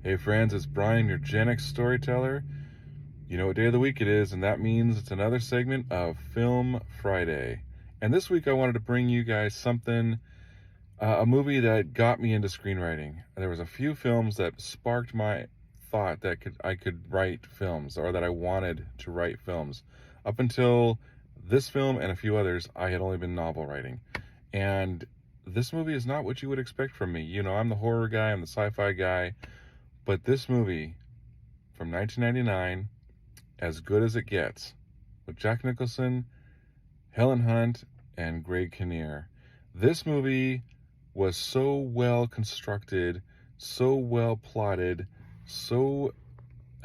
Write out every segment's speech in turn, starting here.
Hey friends, it's Brian, your Gen X storyteller. You know what day of the week it is, and that means it's another segment of Film Friday. And this week I wanted to bring you guys something, a movie that got me into screenwriting. There was a few films that sparked my thought that I could write films, or that I wanted to write films. Up until this film and a few others, I had only been novel writing. And this movie is not what you would expect from me. You know, I'm the horror guy, I'm the sci-fi guy. But this movie from 1999, As Good as It Gets, with Jack Nicholson, Helen Hunt, and Greg Kinnear. This movie was so well constructed, so well plotted, so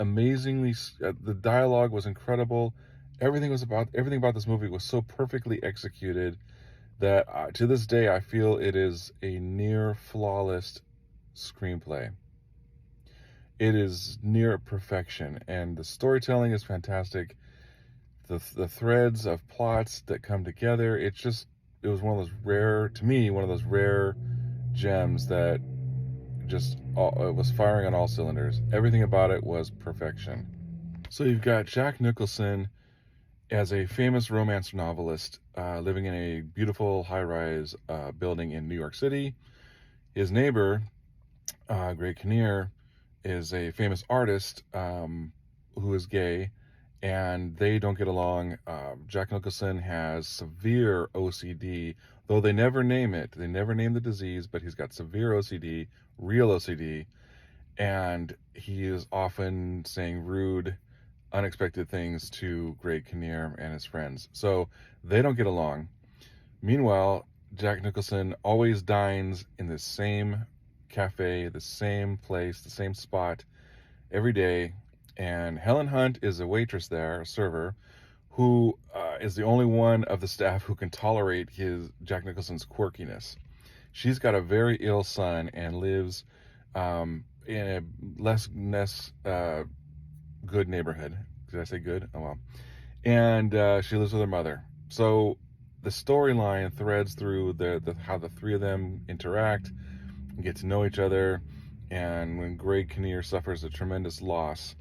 amazingly, the dialogue was incredible. Everything about this movie was so perfectly executed that to this day I feel it is a near flawless screenplay. It is near perfection, and the storytelling is fantastic. The threads of plots that come together, it was one of those rare, to me, one of those rare gems that it was firing on all cylinders. Everything about it was perfection. So you've got Jack Nicholson as a famous romance novelist, living in a beautiful high-rise building in New York City. His neighbor, Greg Kinnear, is a famous artist who is gay, and they don't get along. Jack Nicholson has severe OCD, though they never name it. They never name the disease, but he's got severe OCD, real OCD, and he is often saying rude, unexpected things to Greg Kinnear and his friends. So they don't get along. Meanwhile, Jack Nicholson always dines in the same cafe, the same place, the same spot every day. And Helen Hunt is a waitress there, a server, who is the only one of the staff who can tolerate Jack Nicholson's quirkiness. She's got a very ill son and lives in a less good neighborhood. Did I say good? Oh well. And she lives with her mother. So the storyline threads through how the three of them interact, get to know each other, and when Greg Kinnear suffers a tremendous loss,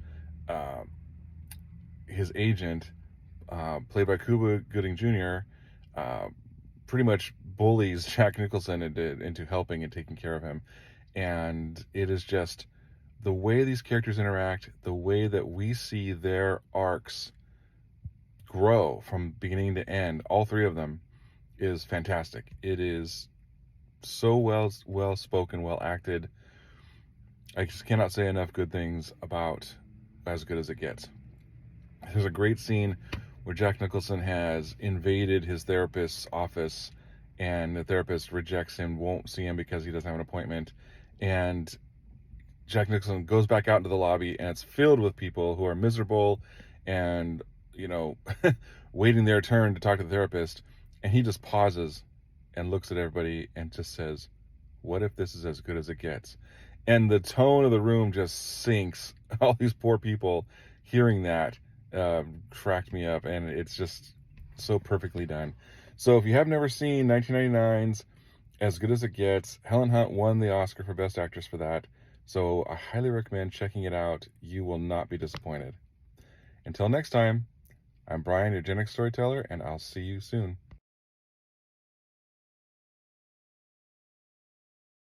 uh, his agent, played by Cuba Gooding Jr., pretty much bullies Jack Nicholson into helping and taking care of him. And it is just the way these characters interact, the way that we see their arcs grow from beginning to end, all three of them, is fantastic. It is so well spoken, well acted. I just cannot say enough good things about As Good as It Gets. There's a great scene where Jack Nicholson has invaded his therapist's office, and the therapist rejects him, won't see him because he doesn't have an appointment. And Jack Nicholson goes back out into the lobby, and it's filled with people who are miserable and, waiting their turn to talk to the therapist. And he just pauses and looks at everybody and just says, "What if this is as good as it gets?" And the tone of the room just sinks. All these poor people hearing that cracked me up, and it's just so perfectly done. So if you have never seen 1999's As Good as It Gets, Helen Hunt won the Oscar for Best Actress for that. So I highly recommend checking it out. You will not be disappointed. Until next time, I'm Brian, your Gen X storyteller, and I'll see you soon.